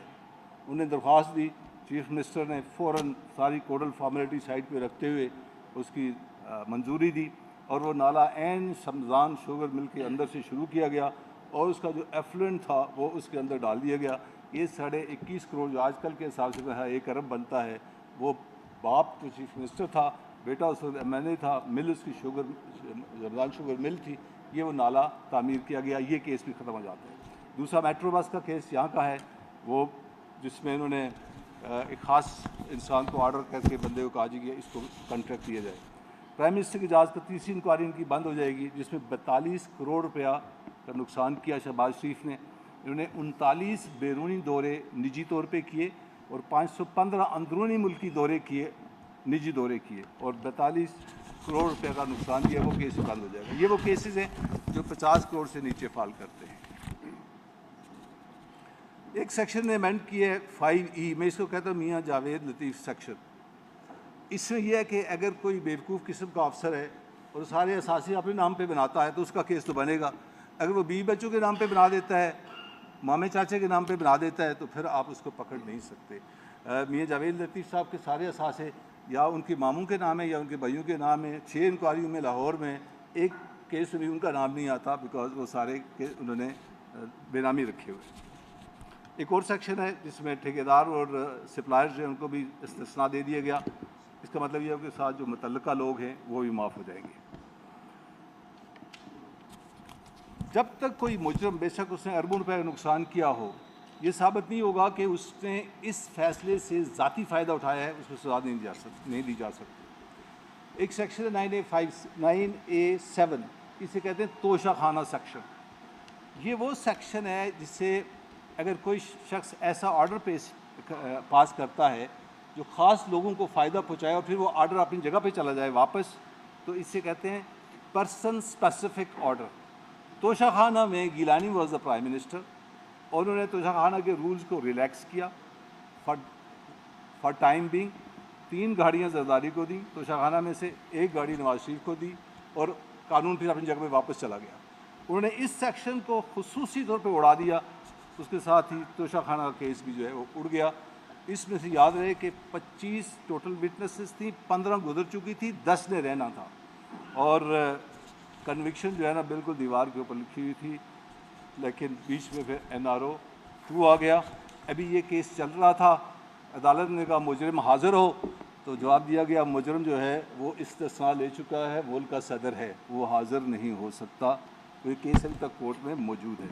انہوں نے درخواست دی، چیف منسٹر نے فوراً ساری کوڈل فارمیلٹی سائٹ پہ رکھتے ہوئے اس کی منظوری دی اور وہ نالا عین رمضان شوگر مل کے اندر سے شروع کیا گیا اور اس کا جو ایفلوئنٹ تھا وہ اس کے اندر ڈال دیا گیا. یہ 21.5 کروڑ جو آج کل کے حساب سے 1 ارب بنتا ہے، وہ باپ تو چیف منسٹر تھا، بیٹا اس وقت MLA تھا، مل اس کی رمضان شوگر مل تھی. یہ وہ نالا تعمیر کیا گیا. یہ کیس بھی ختم ہو جاتا ہے. دوسرا میٹرو بس کا کیس یہاں کا ہے، وہ جس میں انہوں نے ایک خاص انسان کو آرڈر کر کے بندے کو کہا جی کہ اس کو کنٹریکٹ دیا جائے. پرائم منسٹر کی جہاز پر تیسری انکوائری ان کی بند ہو جائے گی جس میں 42 کروڑ روپیہ کا نقصان کیا شہباز شریف نے. انہوں نے 39 بیرونی دورے نجی طور پہ کیے اور 515 اندرونی ملکی دورے کیے، نجی دورے کیے، اور 42 کروڑ روپے کا نقصان کیا. وہ کیس بند ہو جائے گا. یہ وہ کیسز ہیں جو 50 کروڑ سے نیچے فال کرتے ہیں. ایک سیکشن نے امینڈ کی ہے 5E، میں اس کو کہتا ہوں میاں جاوید لطیف سیکشن. اس میں یہ ہے کہ اگر کوئی بیوقوف قسم کا افسر ہے اور سارے اثاثے اپنے نام پہ بناتا ہے تو اس کا کیس تو بنے گا. اگر وہ بیوی بچوں کے نام پہ بنا دیتا ہے، مامے چاچے کے نام پہ بنا دیتا ہے، تو پھر آپ اس کو پکڑ نہیں سکتے. میاں جاوید لطیف صاحب کے سارے اثاثے یا ان کے ماموں کے نام ہے یا ان کے بھائیوں کے نام ہے. 6 انکوائریوں میں لاہور میں ایک کیس میں بھی ان کا نام نہیں آتا بیکاز وہ سارے انہوں نے بے نامی رکھے ہوئے. ایک اور سیکشن ہے جس میں ٹھیکیدار اور سپلائرز جو ہیں ان کو بھی استثناء دے دیا گیا. اس کا مطلب یہ ہے کہ ساتھ جو متعلقہ لوگ ہیں وہ بھی معاف ہو جائیں گے. جب تک کوئی مجرم، بے شک اس نے اربوں روپے کا نقصان کیا ہو، یہ ثابت نہیں ہوگا کہ اس نے اس فیصلے سے ذاتی فائدہ اٹھایا ہے، اس کو سزا نہیں دی جا سکتی. ایک سیکشن ہے 9A7، اسے کہتے ہیں توشہ خانہ سیکشن. یہ وہ سیکشن ہے جس سے اگر کوئی شخص ایسا آرڈر پاس کرتا ہے جو خاص لوگوں کو فائدہ پہنچائے اور پھر وہ آرڈر اپنی جگہ پہ چلا جائے واپس، تو اس سے کہتے ہیں پرسن اسپیسیفک آرڈر. توشہ خانہ میں Gilani was the prime minister اور انہوں نے توشہ خانہ کے رولز کو ریلیکس کیا فار ٹائم بینگ. 3 گاڑیاں زرداری کو دیں توشہ خانہ میں سے، 1 گاڑی نواز شریف کو دی اور قانون پھر اپنی جگہ پہ واپس چلا گیا. انہوں نے اس سیکشن کو خصوصی طور پہ اڑا دیا. اس کے ساتھ ہی توشہ خانہ کا کیس بھی جو ہے وہ اڑ گیا. اس میں سے یاد رہے کہ 25 ٹوٹل وٹنسز تھیں، 15 گزر چکی تھی، 10 نے رہنا تھا اور کنوکشن جو ہے نا بالکل دیوار کے اوپر لکھی ہوئی تھی. لیکن بیچ میں پھر NRO 2 آ گیا. ابھی یہ کیس چل رہا تھا، عدالت نے کہا مجرم حاضر ہو، تو جواب دیا گیا مجرم جو ہے وہ استثناء لے چکا ہے، ملک کا صدر ہے، وہ حاضر نہیں ہو سکتا. یہ کیس ابھی تک کورٹ میں موجود ہے.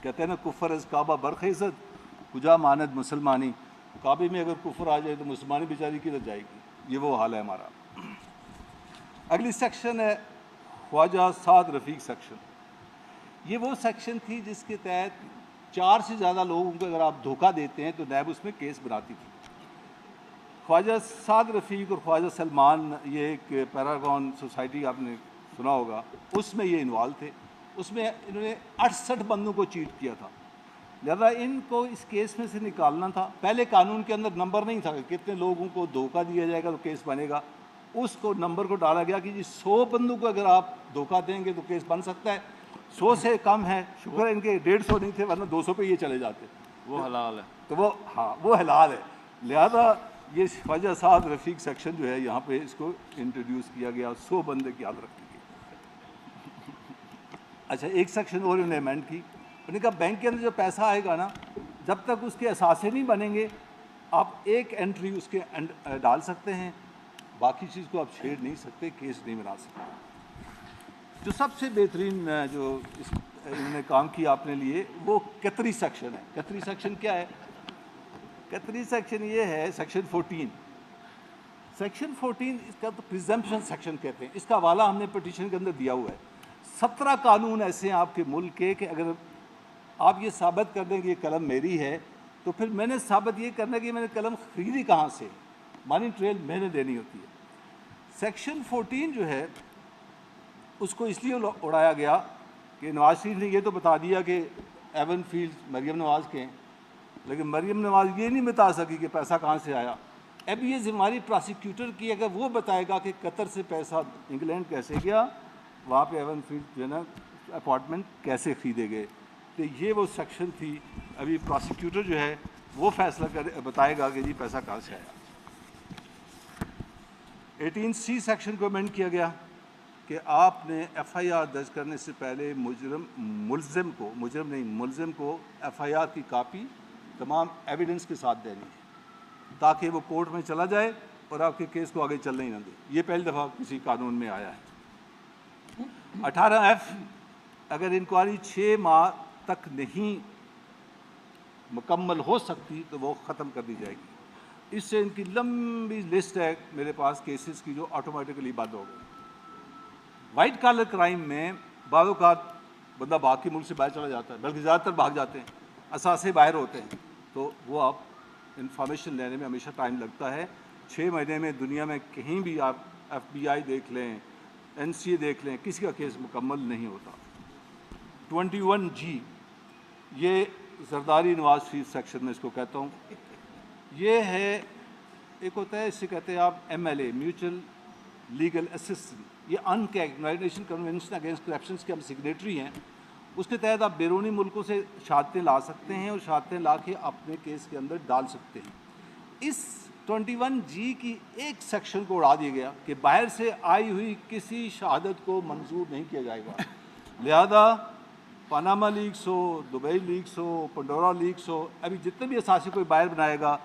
کہتے ہیں نا کفر از کعبہ برخیزت، کجا ماند مسلمانی، کعبے میں اگر کفر آ جائے تو مسلمانی بیچاری کدھر جائے گی، یہ وہ حال ہے ہمارا۔ اگلی سیکشن ہے خواجہ سعد رفیق سیکشن۔ یہ وہ سیکشن تھی جس کے تحت 4 سے زیادہ لوگوں کو اگر آپ دھوکہ دیتے ہیں تو نیب اس میں کیس بناتی تھی۔ خواجہ سعد رفیق اور خواجہ سلمان، یہ ایک پیراگون سوسائٹی آپ نے سنا ہوگا، اس میں یہ انوالو تھے۔ اس میں انہوں نے 68 بندوں کو چیٹ کیا تھا، لہذا ان کو اس کیس میں سے نکالنا تھا۔ پہلے قانون کے اندر نمبر نہیں تھا کہ کتنے لوگوں کو دھوکہ دیا جائے گا تو کیس بنے گا، اس کو نمبر کو ڈالا گیا کہ 100 بندوں کو اگر آپ دھوکہ دیں گے تو کیس بن سکتا ہے۔ 100 سے کم ہے، شکر ہے ان کے 150 نہیں تھے، ورنہ 200 پہ یہ چلے جاتے، وہ حلال ہے۔ تو وہ حلال ہے۔ لہذا یہ خواجہ سعد رفیق سیکشن جو ہے یہاں پہ اس کو انٹروڈیوس کیا گیا، 100 بندے کی یاد رکھیں گے۔ اچھا، ایک سیکشن اور انہوں نے امینڈ کی، انہوں نے کہا بینک کے اندر جو پیسہ آئے گا نا، جب تک اس کے اثاثے نہیں بنیں گے آپ ایک انٹری اس کے ڈال سکتے ہیں، باقی چیز کو آپ چھیڑ نہیں سکتے، کیس نہیں بنا سکتے۔ جو سب سے بہترین جو انہوں نے کام کیا اپنے لیے وہ قطری سیکشن ہے۔ قطری سیکشن کیا ہے؟ قطری سیکشن یہ ہے سیکشن 14۔ سیکشن 14 اس کا تو پریزمپشن سیکشن کہتے ہیں، اس کا حوالہ ہم نے پٹیشن کے اندر دیا ہوا ہے۔ 17 قانون ایسے ہیں آپ کے ملک کے کہ اگر آپ یہ ثابت کر دیں کہ یہ قلم میری ہے تو پھر میں نے ثابت یہ کرنا کہ میں نے قلم خریدی کہاں سے، مانی ٹریل میں نے دینی ہوتی ہے۔ سیکشن 14 جو ہے اس کو اس لیے اڑایا گیا کہ نواز شریف نے یہ تو بتا دیا کہ ایون فیلڈ مریم نواز کے ہیں، لیکن مریم نواز یہ نہیں بتا سکی کہ پیسہ کہاں سے آیا۔ اب یہ ذمہ داری پراسیکیوٹر کی، اگر وہ بتائے گا کہ قطر سے پیسہ انگلینڈ کیسے گیا، وہاں پہ ایون فیلڈ جو ہے نا اپارٹمنٹ کیسے خریدے گئے، تو یہ وہ سیکشن تھی۔ ابھی پراسیکیوٹر جو ہے وہ فیصلہ بتائے گا کہ جی پیسہ کہاں سے آیا۔ 18C سیکشن کو امینڈ کیا گیا کہ آپ نے ایف آئی آر درج کرنے سے پہلے ملزم کو ایف آئی آر کی کاپی تمام ایویڈنس کے ساتھ دینی ہے تاکہ وہ کورٹ میں چلا جائے اور آپ کے کیس کو آگے چلنے ہی نہ دے۔ یہ پہلی دفعہ کسی قانون میں آیا ہے۔ 18F، اگر انکوائری 6 ماہ تک نہیں مکمل ہو سکتی تو وہ ختم کر دی جائے گی۔ اس سے ان کی لمبی لسٹ ہے میرے پاس کیسز کی جو آٹومیٹکلی بند ہو گئی۔ وائٹ کالر کرائم میں بعض اوقات بندہ بھاگ کے ملک سے باہر چلا جاتا ہے، بلکہ زیادہ تر بھاگ جاتے ہیں، اثاثے باہر ہوتے ہیں، تو وہ آپ انفارمیشن لینے میں ہمیشہ ٹائم لگتا ہے۔ 6 مہینے میں دنیا میں کہیں بھی آپ FBI دیکھ لیں، NCA دیکھ لیں، کسی کا کیس مکمل نہیں ہوتا۔ 21G، یہ زرداری نواز شریف سیکشن میں اس کو کہتا ہوں، یہ ہے ایک ہوتا ہے، اس سے کہتے ہیں آپ MLA میوچل لیگل اسسٹنس، یہ یونائیٹڈ نیشن کنونشن اگینسٹ کرپشنس کے ہم سگنیٹری ہیں۔ اس کے تحت آپ بیرونی ملکوں سے شہادتیں لا سکتے ہیں اور شہادتیں لا کے اپنے کیس کے اندر ڈال سکتے ہیں۔ اس 21G کی ایک سیکشن کو اڑا دیا گیا کہ باہر سے آئی ہوئی کسی شہادت کو منظور نہیں کیا جائے گا، لہذا پاناما لیکس ہو، دبئی لیکس ہو، پنڈورا لیکس ہو، ابھی جتنے بھی اثاثے کوئی باہر بنائے گا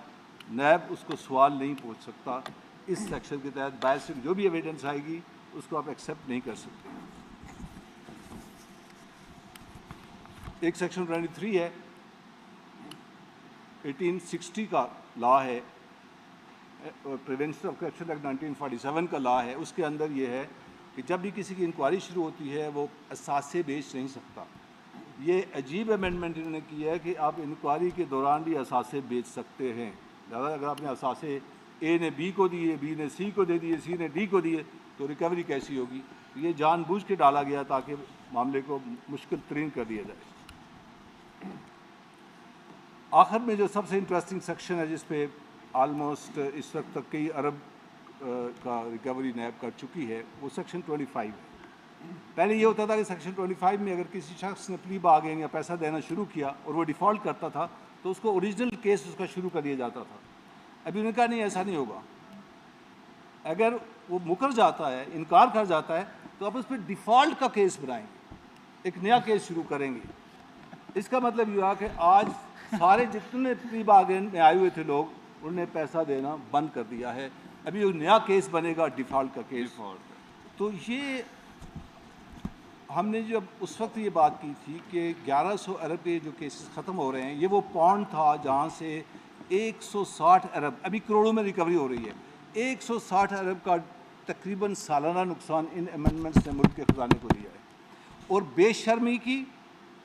نیب اس کو سوال نہیں پوچھ سکتا۔ اس سیکشن کے تحت باہر سے جو بھی ایویڈنس آئے گی اس کو آپ ایکسیپٹ نہیں کر سکتے۔ ایک سیکشن 23 ہے، 1860 کا لا ہے، پریونشن آف کرپشن ایکٹ 1947 کا لا ہے۔ اس کے اندر یہ ہے کہ جب بھی کسی کی انکوائری شروع ہوتی ہے وہ اثاثے بیچ نہیں سکتا۔ یہ عجیب امینڈمنٹ انہوں نے کیا ہے کہ آپ انکوائری کے دوران بھی اثاثے بیچ سکتے ہیں، لہٰذا اگر آپ نے اثاثے A نے B کو دیے، B نے C کو دے دیے، C نے D کو دیے تو ریکوری کیسی ہوگی؟ یہ جان بوجھ کے ڈالا گیا تاکہ معاملے کو مشکل ترین کر دیا جائے۔ آخر میں جو سب سے انٹرسٹنگ سیکشن ہے جس پہ آلموسٹ اس وقت تک کئی ارب کا ریکوری نیب کر چکی ہے، وہ سیکشن 25 ہے۔ پہلے یہ ہوتا تھا کہ سیکشن 25 میں اگر کسی شخص نے پلی باغین یا پیسہ دینا شروع کیا اور وہ ڈیفالٹ کرتا تھا تو اس کو اوریجنل کیس اس کا شروع کر دیا جاتا تھا۔ ابھی انہوں نے کہا نہیں، ایسا نہیں ہوگا، اگر وہ مکر جاتا ہے، انکار کر جاتا ہے تو آپ اس پہ ڈیفالٹ کا کیس بنائیں گے، ایک نیا کیس شروع کریں گے۔ اس کا مطلب یہ ہوا کہ آج سارے جتنے پلی باغین میں آئے ہوئے تھے لوگ انہوں نے پیسہ دینا بند کر دیا ہے، ابھی وہ نیا کیس بنے گا ڈیفالٹ کا کیس۔ تو یہ ہم نے جب اس وقت یہ بات کی تھی کہ 1100 ارب کے جو کیسز ختم ہو رہے ہیں، یہ وہ پوائنٹ تھا جہاں سے 160 ارب، ابھی کروڑوں میں ریکوری ہو رہی ہے، 160 ارب کا تقریباً سالانہ نقصان ان امینڈمنٹس نے ملک کے خزانے کو دیا ہے. اور بے شرمی کی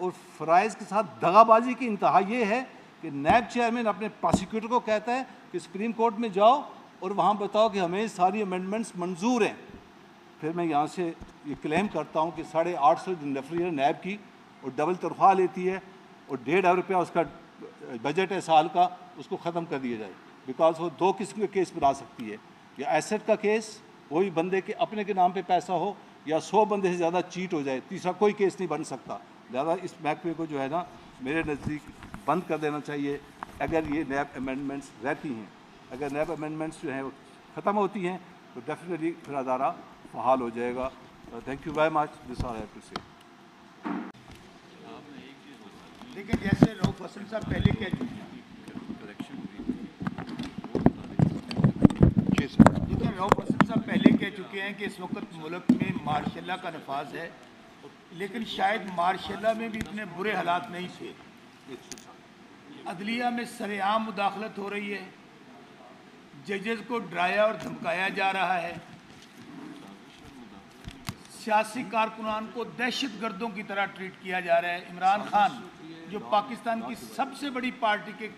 اور فرائض کے ساتھ دغا بازی کی انتہا یہ ہے کہ نیب چیئرمین اپنے پراسیکیوٹر کو کہتا ہے کہ سپریم کورٹ میں جاؤ اور وہاں بتاؤ کہ ہمیں ساری امینڈمنٹس منظور ہیں. پھر میں یہاں سے یہ کلیم کرتا ہوں کہ 850 دن ریفری ہے نیب کی، اور ڈبل تنخواہ لیتی ہے، اور 1.5 روپیہ اس کا بجٹ ہے سال کا، اس کو ختم کر دیا جائے. بیکاز وہ 2 قسم کے کیس بنا سکتی ہے، یا ایسٹ کا کیس، وہی بندے کے اپنے کے نام پہ پیسہ ہو، یا 100 بندے سے زیادہ چیٹ ہو جائے. تیسرا کوئی کیس نہیں بن سکتا. لہٰذا اس محکمے کو جو ہے نا میرے نزدیک بند کر دینا چاہیے اگر یہ نیب امینڈمنٹس رہتی ہیں. اگر نیب امینڈمنٹس جو ہیں وہ ختم ہوتی ہیں تو ڈیفینیٹلی پھر ادارہ فعال ہو جائے گا. Thank you very much. This all I have to say. لیکن جیسے رؤف حسن صاحب پہلے کہہ چکے ہیں، لیکن رؤف حسن صاحب پہلے کہہ چکے ہیں کہ اس وقت ملک میں مارشاء اللہ کا نفاذ ہے، لیکن شاید مارشاء اللہ میں بھی اتنے برے حالات نہیں تھے. عدلیہ میں سر عام مداخلت ہو رہی ہے، ججز کو ڈرایا اور دھمکایا جا رہا ہے، سیاسی کارکنان کو دہشت گردوں کی طرح ٹریٹ کیا جا رہا ہے. عمران خان جو پاکستان کی سب سے بڑی پارٹی کے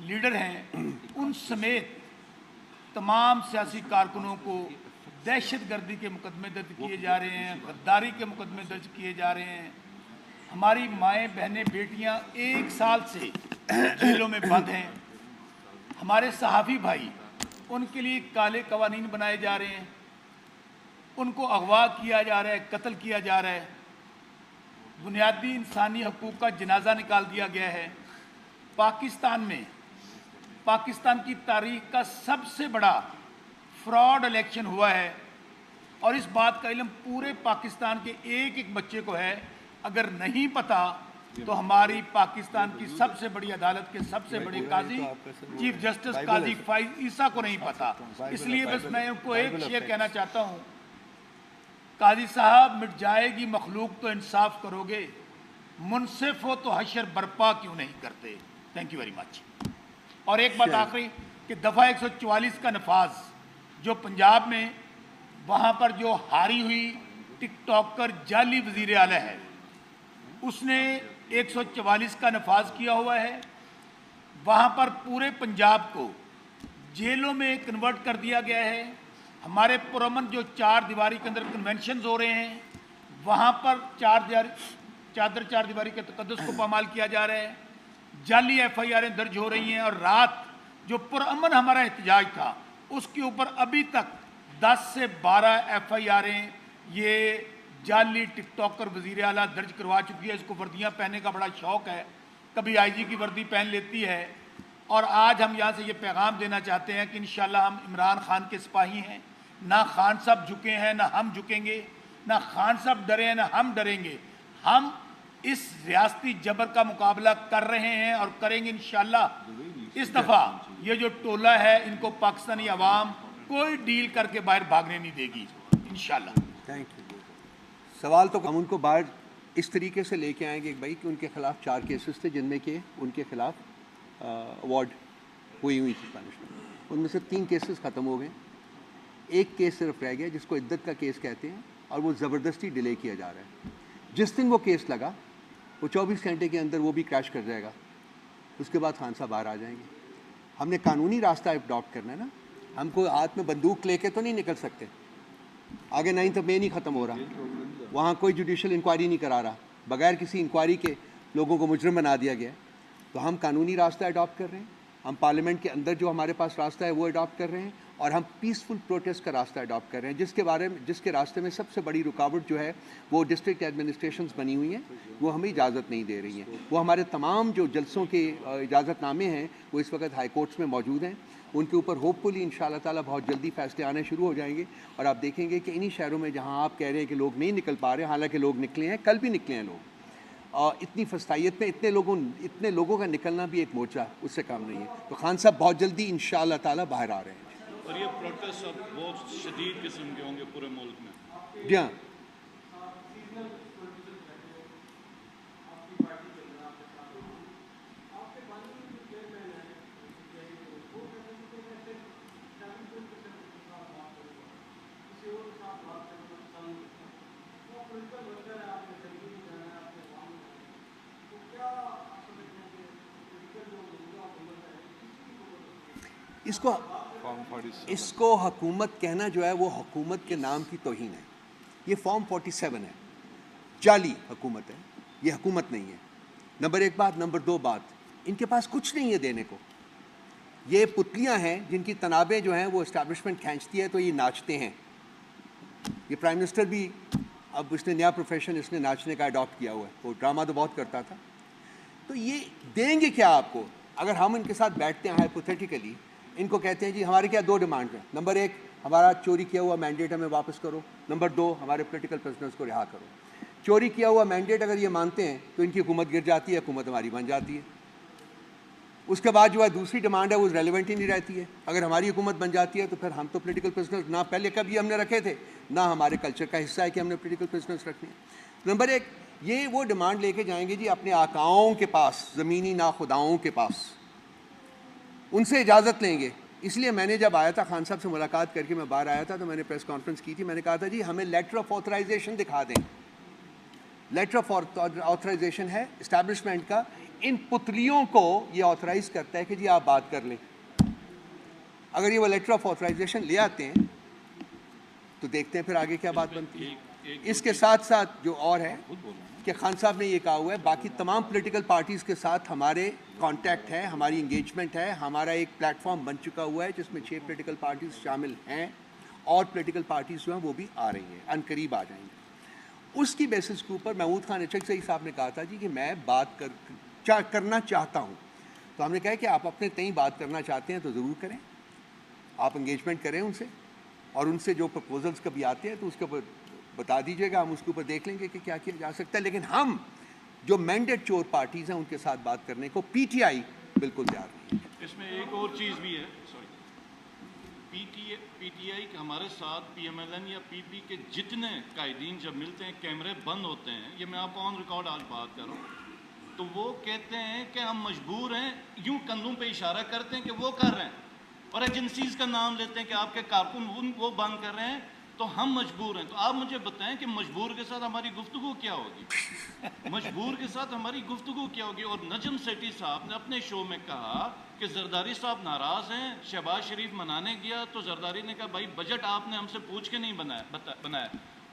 لیڈر ہیں، ان سمیت تمام سیاسی کارکنوں کو دہشت گردی کے مقدمے درج کیے جا رہے ہیں، غداری کے مقدمے درج کیے جا رہے ہیں. ہماری مائیں بہنیں بیٹیاں 1 سال سے جیلوں میں بند ہیں. ہمارے صحافی بھائی، ان کے لیے کالے قوانین بنائے جا رہے ہیں، ان کو اغوا کیا جا رہا ہے، قتل کیا جا رہا ہے. بنیادی انسانی حقوق کا جنازہ نکال دیا گیا ہے. پاکستان میں پاکستان کی تاریخ کا سب سے بڑا فراڈ الیکشن ہوا ہے، اور اس بات کا علم پورے پاکستان کے ایک ایک بچے کو ہے. اگر نہیں پتا تو ہماری پاکستان کی سب سے بڑی عدالت کے سب سے بڑے قاضی چیف جسٹس قاضی فائز عیسیٰ کو نہیں پتا. اس لیے بس میں ان کو ایک شعر کہنا چاہتا ہوں، قاضی صاحب مٹ جائے گی مخلوق تو انصاف کرو گے، منصف ہو تو حشر برپا کیوں نہیں کرتے. تھینک یو ویری مچ. اور ایک بات آخری کہ دفعہ 144 کا نفاذ جو پنجاب میں، وہاں پر جو ہاری ہوئی ٹک ٹاکر جعلی وزیر اعلیٰ ہے، اس نے 144 کا نفاذ کیا ہوا ہے. وہاں پر پورے پنجاب کو جیلوں میں کنورٹ کر دیا گیا ہے. ہمارے پرامن جو 4 دیواری کے اندر کنونشنز ہو رہے ہیں، وہاں پر چادر 4 دیواری کے تقدس کو پامال کیا جا رہا ہے. جعلی ایف آئی آریں درج ہو رہی ہیں، اور رات جو پرامن ہمارا احتجاج تھا اس کے اوپر ابھی تک 10 سے 12 ایف آئی آریں یہ جعلی ٹک ٹاکر وزیر اعلیٰ درج کروا چکی ہے. اس کو وردیاں پہننے کا بڑا شوق ہے، کبھی آئی جی کی وردی پہن لیتی ہے. اور آج ہم یہاں سے یہ پیغام دینا چاہتے ہیں کہ انشاءاللہ ہم عمران خان کے سپاہی ہیں. نہ خان صاحب جھکے ہیں، نہ ہم جھکیں گے، نہ خان صاحب ڈرے ہیں، نہ ہم ڈریں گے. ہم اس ریاستی جبر کا مقابلہ کر رہے ہیں اور کریں گے انشاءاللہ. اس دفعہ یہ جو ٹولہ ہے، ان کو پاکستانی عوام کوئی ڈیل کر کے باہر بھاگنے نہیں دے گی انشاءاللہ. Thank you. سوال تو ہم ان کو باہر اس طریقے سے لے کے آئیں گے بھائی کہ ان کے خلاف 4 کیسز تھے جن میں کہ ان کے خلاف اوارڈ ہوئی تھی پنشمنٹ. ان میں سے 3 کیسز ختم ہو گئے. ایک کیس صرف رہ گیا جس کو عدت کا کیس کہتے ہیں، اور وہ زبردستی ڈیلے کیا جا رہا ہے. جس دن وہ کیس لگا وہ 24 گھنٹے کے اندر وہ بھی کریش کر جائے گا. اس کے بعد خان صاحب باہر آ جائیں گے. ہم نے قانونی راستہ اڈاپٹ کرنا ہے نا. ہم کو ہاتھ میں بندوق لے کے تو نہیں نکل سکتے. آگے 9 مئی نہیں ختم ہو رہا، وہاں کوئی جوڈیشل انکوائری نہیں کرا رہا، بغیر کسی انکوائری کے لوگوں کو مجرم بنا دیا گیا. تو ہم قانونی راستہ اڈاپٹ کر رہے ہیں. ہم پارلیمنٹ کے اندر جو ہمارے پاس راستہ ہے وہ اڈاپٹ کر رہے ہیں، اور ہم پیسفل پروٹیسٹ کا راستہ اڈاپٹ کر رہے ہیں، جس کے راستے میں سب سے بڑی رکاوٹ جو ہے وہ ڈسٹرکٹ ایڈمنسٹریشنز بنی ہوئی ہیں. وہ ہمیں اجازت نہیں دے رہی ہیں. وہ ہمارے تمام جو جلسوں کے اجازت نامے ہیں وہ اس وقت ہائی کورٹس میں موجود ہیں. ان کے اوپر ہوپ فلی انشاءاللہ تعالیٰ بہت جلدی فیصلے آنے شروع ہو جائیں گے. اور آپ دیکھیں گے کہ انہی شہروں میں جہاں آپ کہہ رہے ہیں کہ لوگ نہیں نکل پا رہے، حالانکہ لوگ نکلے ہیں، کل بھی نکلے ہیں لوگ. اور اتنی فستائیت میں اتنے لوگوں کا نکلنا بھی ایک موچہ اس سے کام نہیں ہے. تو خان صاحب بہت جلدی انشاءاللہ تعالیٰ باہر آ رہے ہیں. اور یہ پروٹیسٹ اب بہت شدید قسم کے ہوں گے پورے ملک میں. جی ہاں. اس کو حکومت کہنا جو ہے وہ حکومت کے نام کی توہین ہے. یہ فارم 47 ہے, جعلی حکومت ہے, یہ حکومت نہیں ہے. نمبر 1 بات. نمبر 2 بات, ان کے پاس کچھ نہیں ہے دینے کو. یہ پتلیاں ہیں جن کی تنابیں جو ہیں وہ اسٹیبلشمنٹ کھینچتی ہے تو یہ ناچتے ہیں. یہ پرائم منسٹر بھی اب اس نے نیا پروفیشن اس نے ناچنے کا اڈاپٹ کیا ہوا ہے. وہ ڈرامہ تو بہت کرتا تھا. تو یہ دیں گے کیا آپ کو؟ اگر ہم ان کے ساتھ بیٹھتے ہیں ہائپوتھیٹیکلی, ان کو کہتے ہیں جی ہمارے کیا 2 ڈیمانڈ ہیں. نمبر 1, ہمارا چوری کیا ہوا مینڈیٹ ہمیں واپس کرو. نمبر 2, ہمارے پولیٹیکل پرزنرز کو رہا کرو. چوری کیا ہوا مینڈیٹ اگر یہ مانتے ہیں تو ان کی حکومت گر جاتی ہے, حکومت ہماری بن جاتی ہے. اس کے بعد جو ہے دوسری ڈیمانڈ ہے وہ ریلیونٹ ہی نہیں رہتی ہے. اگر ہماری حکومت بن جاتی ہے تو پھر ہم تو پولیٹیکل پرزنرز نہ پہلے کبھی ہم نے رکھے تھے, نہ ہمارے کلچر کا حصہ ہے کہ ہم نے پولیٹیکل پرزنرز رکھنے ہیں. نمبر 1, یہ وہ ڈیمانڈ لے کے جائیں گے جی اپنے آقاؤں کے پاس, زمینی ناخداؤں کے پاس, ان سے اجازت لیں گے. اس لیے میں نے جب آیا تھا خان صاحب سے ملاقات کر کے میں باہر آیا تھا تو میں نے پریس کانفرنس کی تھی. میں نے کہا تھا جی ہمیں لیٹر آف آتھرائزیشن دکھا دیں. لیٹر آف آتھرائزیشن ہے اسٹیبلشمنٹ کا, ان پتلیوں کو یہ آتھرائز کرتا ہے کہ جی آپ بات کر لیں. اگر یہ وہ لیٹر آف آتھرائزیشن لے آتے ہیں تو دیکھتے ہیں پھر آگے کیا بات بنتی ہے. اس کے ساتھ ساتھ جو اور ہے کہ خان صاحب نے یہ کہا ہوا ہے باقی تمام پولیٹیکل پارٹیز کے ساتھ ہمارے کانٹیکٹ ہے, ہماری انگیجمنٹ ہے, ہمارا ایک پلیٹ فارم بن چکا ہوا ہے جس میں 6 پولیٹیکل پارٹیز شامل ہیں, اور پولیٹیکل پارٹیز جو ہیں وہ بھی آ رہی ہیں, ان قریب آ جائیں گے. اس کی بیسس کے اوپر محمود خان اچکزئی صاحب نے کہا تھا جی کہ میں بات کرنا چاہتا ہوں. تو ہم نے کہا کہ آپ اپنے تئیں بات کرنا چاہتے ہیں تو ضرور کریں, آپ انگیجمنٹ کریں ان سے, اور ان سے جو پرپوزلز کبھی آتے ہیں تو اس کے اوپر بتا دیجیے گا, ہم اس کے اوپر دیکھ لیں گے کہ کیا کیا جا سکتا ہے. لیکن ہم جو مینڈیٹ چور پارٹیز ہیں ان کے ساتھ بات کرنے کو پی ٹی آئی بالکل تیار نہیں ہے. اس میں ایک اور چیز بھی ہے, سوری, پی ٹی آئی کے ہمارے ساتھ پی ایم ایل این یا پی پی کے جتنے قائدین جب ملتے ہیں کیمرے بند ہوتے ہیں, یہ میں آپ کو آن ریکارڈ آج بات کر رہا ہوں, تو وہ کہتے ہیں کہ ہم مجبور ہیں, یوں کندھوں پہ اشارہ کرتے ہیں کہ وہ کر رہے ہیں, اور ایجنسیز کا نام لیتے ہیں کہ آپ کے کارکن وہ بند کر رہے ہیں تو ہم مجبور ہیں. تو آپ مجھے بتائیں کہ مجبور کے ساتھ ہماری گفتگو کیا ہوگی؟ مجبور کے ساتھ ہماری گفتگو کیا ہوگی؟ اور نجم سیٹھی صاحب نے اپنے شو میں کہا کہ زرداری صاحب ناراض ہیں, شہباز شریف منانے گیا تو زرداری نے کہا بھائی بجٹ آپ نے ہم سے پوچھ کے نہیں بنایا.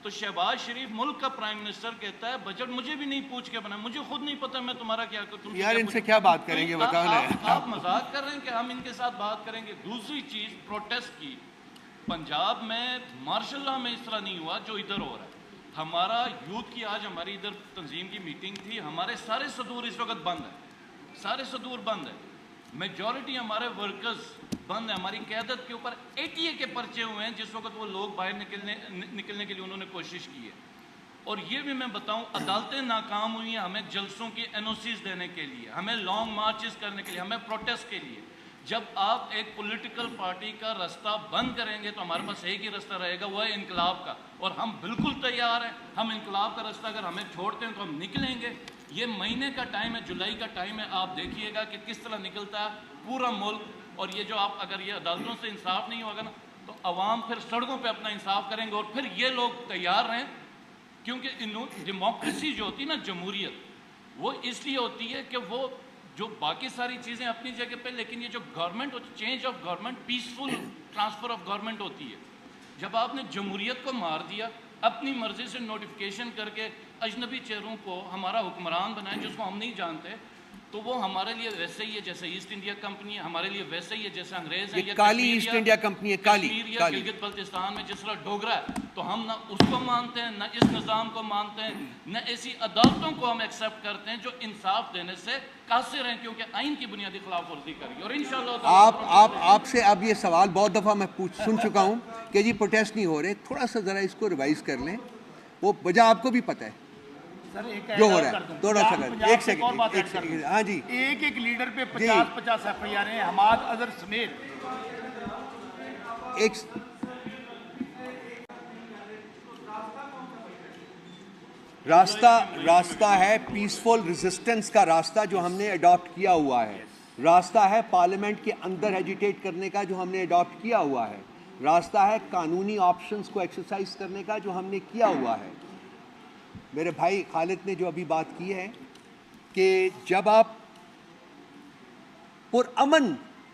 تو شہباز شریف ملک کا پرائم منسٹر کہتا ہے بجٹ مجھے بھی نہیں پوچھ کے بنایا, مجھے خود نہیں پتا میں تمہارا کیا کروں. یار ان سے کیا بات کریں گے بتانا ہے. آپ مذاق کر رہے ہیں کہ ہم ان کے ساتھ بات کریں گے. دوسری چیز پروٹیسٹ کی, پنجاب میں ماشاء اللہ میں اس طرح نہیں ہوا جو ادھر ہو رہا ہے. ہمارا یوتھ کی آج ہماری ادھر تنظیم کی میٹنگ تھی, ہمارے سارے صدور اس وقت بند ہیں, سارے صدور بند ہیں, میجورٹی ہمارے ورکرز بند ہیں. ہماری قیادت کے اوپر ATA کے پرچے ہوئے ہیں جس وقت وہ لوگ باہر نکلنے کے لیے انہوں نے کوشش کی ہے. اور یہ بھی میں بتاؤں عدالتیں ناکام ہوئی ہیں ہمیں جلسوں کی NOCs دینے کے لیے, ہمیں لانگ مارچز کرنے کے لیے, ہمیں پروٹیسٹ کے لیے. جب آپ ایک پولیٹیکل پارٹی کا رستہ بند کریں گے تو ہمارے پاس ایک ہی رستہ رہے گا, وہ ہے انقلاب کا, اور ہم بالکل تیار ہیں. ہم انقلاب کا رستہ اگر ہمیں چھوڑتے ہیں تو ہم نکلیں گے. یہ مہینے کا ٹائم ہے, جولائی کا ٹائم ہے, آپ دیکھیے گا کہ کس طرح نکلتا ہے پورا ملک. اور یہ جو آپ اگر یہ عدالتوں سے انصاف نہیں ہوگا نا تو عوام پھر سڑکوں پہ اپنا انصاف کریں گے, اور پھر یہ لوگ تیار رہیں. کیونکہ ڈیموکریسی جو ہوتی ہے نا, جمہوریت, وہ اس لیے ہوتی ہے کہ وہ جو باقی ساری چیزیں اپنی جگہ پہ, لیکن یہ جو government change of government peaceful transfer of government ہوتی ہے. جب آپ نے جمہوریت کو مار دیا, اپنی مرضی سے نوٹیفیکیشن کر کے اجنبی چہروں کو ہمارا حکمران بنائے جس کو ہم نہیں جانتے, تو وہ ہمارے لیے ویسے ہی ہے جیسے ایسٹ انڈیا کمپنی ہے, ہمارے لیے ویسے ہی ہے جیسے انگریز ہیں, یہ کالی ایسٹ انڈیا کمپنی ہے, کالی گلگت بلتستان میں جس طرح ڈوگرا ہے, تو ہم نہ اس کو مانتے ہیں, نہ اس نظام کو مانتے ہیں, نہ ایسی عدالتوں کو ہم ایکسیپٹ کرتے ہیں جو انصاف دینے سے قاصر ہیں, کیونکہ آئین کی بنیادی خلاف ورزی کری. اور انشاءاللہ آپ سے اب یہ سوال بہت دفعہ میں سن چکا ہوں کہ جی پروٹیسٹ نہیں ہو رہے, تھوڑا سا ذرا اس کو ریوائز کر لیں, وہ وجہ آپ کو بھی پتہ ہے جو ہو رہا ہے. تھوڑا سا ایک سیکنڈ, ہاں جی, ایک لیڈر پہ 50 FIR ہیں, حماد اظہر سمیت. ایک راستہ ہے پیسفل ریزسٹنس کا راستہ جو ہم نے اڈاپٹ کیا ہوا ہے. راستہ ہے پارلیمنٹ کے اندر ایجیٹیٹ کرنے کا جو ہم نے اڈاپٹ کیا ہوا ہے. راستہ ہے قانونی آپشنز کو ایکسرسائز کرنے کا جو ہم نے کیا ہوا ہے. میرے بھائی خالد نے جو ابھی بات کی ہے کہ جب آپ پرامن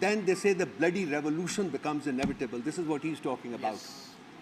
then they say the bloody revolution becomes inevitable. This is what he's talking about.